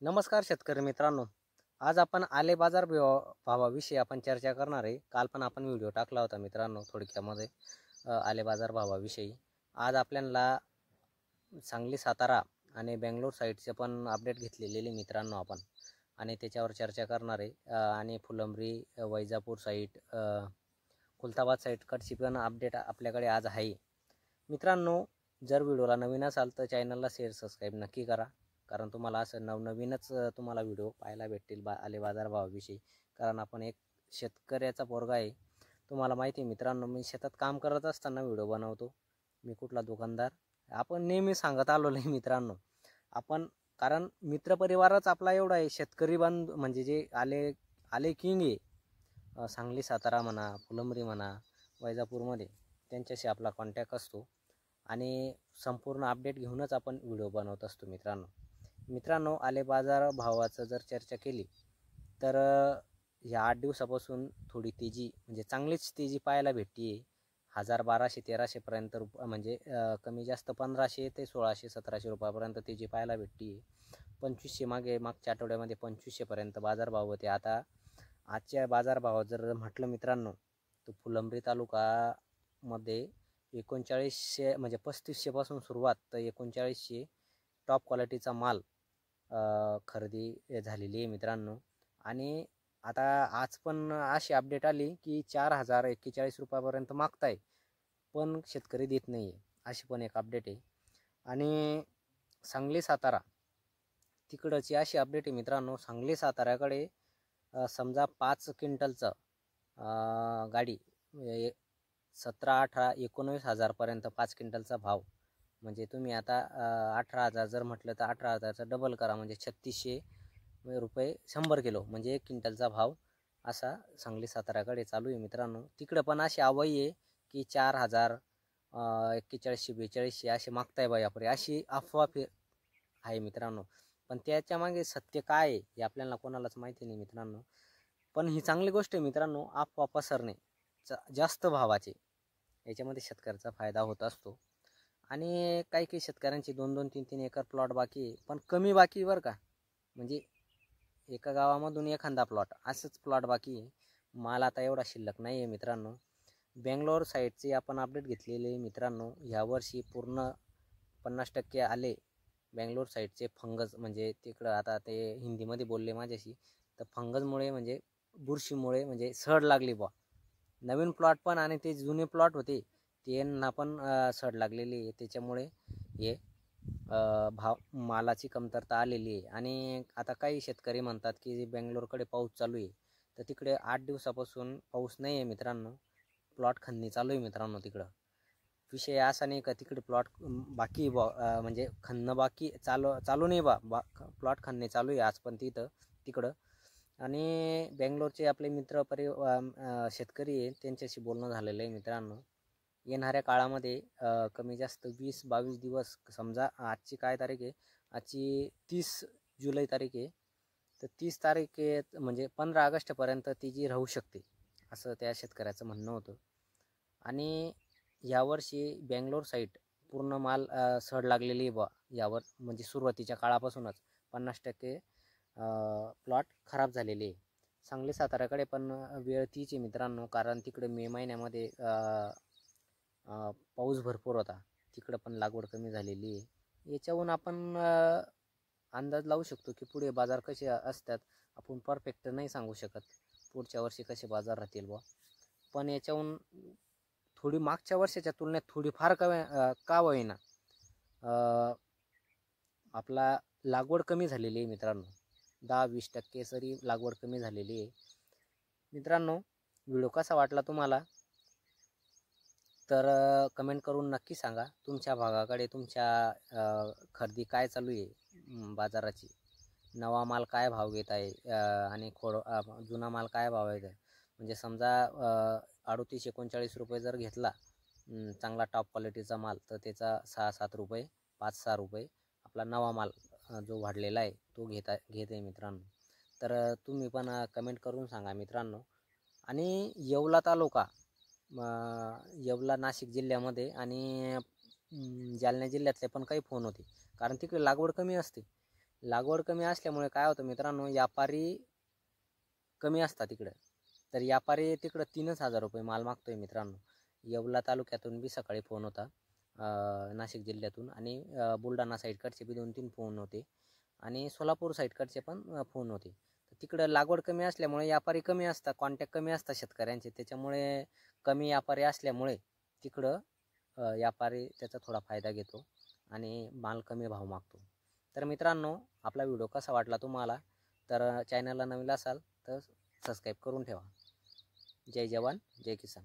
नमस्कार शेतकरी मित्रांनो. आज आपण आले बाजार भावाविषयी आपण चर्चा करणार आहे. काल पण आपण व्हिडिओ टाकला होता मित्रांनो थोडक्यामध्ये आले बाजार भावाविषयी. आज आपल्याला सांगली सातारा आणि बेंगलोर साईडचे पण अपडेट घेतलेले मित्रांनो आपण आणि त्याच्यावर चर्चा करणार आहे. आणि फुलंब्री वैजापूर साईड खुलताबाद साईडकडची पण अपडेट आपल्याकडे आज आहे मित्रांनो. जर व्हिडिओला नवीन असाल तर चॅनलला शेअर सबस्क्राईब नक्की करा, कारण तुम्हाला असं नवनवीनच तुम्हाला व्हिडिओ पाहायला भेटतील आले बाजारभावाविषयी. कारण आपण एक शेतकऱ्याचा पोरगा आहे. तुम्हाला माहिती आहे मित्रांनो, मी शेतात काम करत असताना व्हिडिओ बनवतो. मी कुठला दुकानदार आपण नेहमी सांगत आलो आहे मित्रांनो. आपण कारण मित्रपरिवारच आपला एवढा आहे. शेतकरी बांधव म्हणजे जे आले आले किंग आहे, सांगली सातारा म्हणा, फुलंब्री म्हणा, वैजापूरमध्ये त्यांच्याशी आपला कॉन्टॅक्ट असतो आणि संपूर्ण अपडेट घेऊनच आपण व्हिडिओ बनवत असतो मित्रांनो. आले बाजार भावाचं जर चर्चा केली तर या 8 दिवसापासून थोडी तेजी म्हणजे चांगलीच तेजी पाहायला भेटते. 1200-1300 म्हणजे कमी जास्त 1500 ते 1600-1700 रुपयापर्यंत तेजी पाहायला भेटते. 2500 मागच्या आठवड्यामध्ये 2500 बाजारभाव होते. आता आजच्या बाजारभावात जर म्हटलं मित्रांनो तर फुलंब्री तालुकामध्ये 3900 म्हणजे 3500 पासून सुरुवात तर 3900 टॉप क्वालिटीचा माल खरेदी झालेली आहे मित्रांनो. आणि आता आज पण अशी अपडेट आली की 4041 रुपयापर्यंत मागताय, पण शेतकरी देत नाही आहे, अशी पण एक अपडेट आहे. आणि सांगली सातारा तिकडची अशी अपडेट आहे मित्रांनो. सांगली साताऱ्याकडे समजा 5 क्विंटलचं गाडी 17-18-19 पर्यंत 5 क्विंटलचा भाव. म्हणजे तुम्ही आता 18,000 जर म्हटलं तर 18,000चा डबल करा, म्हणजे 3600 रुपये 100 किलो म्हणजे 1 क्विंटलचा भाव असा सांगली साताऱ्याकडे चालू आहे मित्रांनो. तिकडं पण अशी आवई आहे की 4,000 4100-4200 असे मागताय बायापुरे, अशी अफवा आहे मित्रांनो. पण त्याच्या मागे सत्य काय आहे हे आपल्याला कोणालाच माहिती नाही मित्रांनो. पण ही चांगली गोष्ट आहे मित्रांनो. अफवा पसरणे जास्त भावाचे याच्यामध्ये शेतकऱ्याचा फायदा होत असतो. आणि काही शेतकऱ्यांची 2-2, 3-3 एकर प्लॉट बाकी आहे, पण कमी बाकी बरं का. म्हणजे एका गावामधून एखादा प्लॉट असंच प्लॉट बाकी आहे. माल आता एवढा शिल्लक नाही आहे मित्रांनो. बेंगलोर साईडचे आपण अपडेट घेतलेले मित्रांनो. यावर्षी पूर्ण 50% आले बेंगलोर साईडचे फंगस, म्हणजे तिकडं आता ते हिंदीमध्ये बोलले माझ्याशी, तर फंगसमुळे म्हणजे बुरशीमुळे म्हणजे सड लागली बा. नवीन प्लॉट पण आणि ते जुने प्लॉट होते त्यांना पण सड लागलेली आहे. त्याच्यामुळे हे भाव मालाची कमतरता आलेली आहे. आणि आता काही शेतकरी म्हणतात की बेंगलोरकडे पाऊस चालू आहे, तर तिकडे 8 दिवसापासून पाऊस नाही आहे मित्रांनो. प्लॉट खणणी चालू आहे मित्रांनो तिकडं. विषय असा नाही का तिकडे प्लॉट बाकी म्हणजे खणणं बाकी चालू नाही प्लॉट खणणे चालू आहे आज पण तिकडं. आणि बेंगलोरचे आपले मित्र शेतकरी आहे त्यांच्याशी बोलणं झालेलं आहे मित्रांनो. येणाऱ्या काळामध्ये कमी जास्त 20-22 दिवस, समजा आजची काय तारीख आहे, आजची 30 जुलै तारीख आहे, तर 30 तारीख म्हणजे 15 ऑगस्टपर्यंत ती जी राहू शकते असं त्या शेतकऱ्याचं म्हणणं होतं. आणि यावर्षी बेंगलोर साईड पूर्ण माल सड लागलेली आहे यावर, म्हणजे सुरुवातीच्या काळापासूनच 50% प्लॉट खराब झालेले आहे. सांगली साताऱ्याकडे पण वेळ तीच आहे मित्रांनो, कारण तिकडे मे महिन्यामध्ये पाऊस भरपूर होता. तिकडं पण लागवड कमी झालेली आहे. याच्याहून आपण अंदाज लावू शकतो की पुढे बाजार कसे असतात. आपण परफेक्ट नाही सांगू शकत पुढच्या वर्षी कसे बाजार राहतील बुवा, पण याच्याहून थोडी मागच्या वर्षाच्या तुलनेत थोडी फार का होईना आपला लागवड कमी झालेली आहे मित्रांनो. 10-20% सरी लागवड कमी झालेली आहे मित्रांनो. व्हिडिओ कसा वाटला तुम्हाला तर कमेंट करून नक्की सांगा. तुमच्या भागाकडे तुमच्या खरेदी काय चालू आहे बाजाराची, नवा माल काय भाव घेत आहे आणि जुना माल काय भाव येत आहे. म्हणजे समजा 38-39 रुपये जर घेतला चांगला टॉप क्वालिटीचा माल, तर त्याचा 6-7 रुपये 5-6 रुपये आपला नवा माल जो वाढलेला आहे तो घेत आहे मित्रांनो. तर तुम्ही पण कमेंट करून सांगा मित्रांनो. आणि येवला तालुका, येवला नाशिक जिल्ह्यामध्ये आणि जालना जिल्ह्यातले पण काही फोन होते, कारण तिकडे लागवड कमी असते. लागवड कमी असल्यामुळे काय होतं मित्रांनो, व्यापारी कमी असतात तिकडं. तर व्यापारी तिकडं 3,000 रुपये माल मागतोय मित्रांनो. येवला तालुक्यातून बी सकाळी फोन होता, नाशिक जिल्ह्यातून, आणि बुलढाणा साईडकडचे बी 2-3 फोन होते, आणि सोलापूर साईडकडचे पण फोन होते. तिकडं लागवड कमी असल्यामुळे व्यापारी कमी असतात, कॉन्टॅक्ट कमी असतात शेतकऱ्यांचे. त्याच्यामुळे कमी व्यापारी असल्यामुळे तिकडं व्यापारी त्याचा थोडा फायदा घेतो आणि माल कमी भाव मागतो. तर मित्रांनो, आपला व्हिडिओ कसा वाटला तुम्हाला, तर चॅनलला नवीन असाल तर सबस्क्राईब करून ठेवा. जय जवान जय किसान.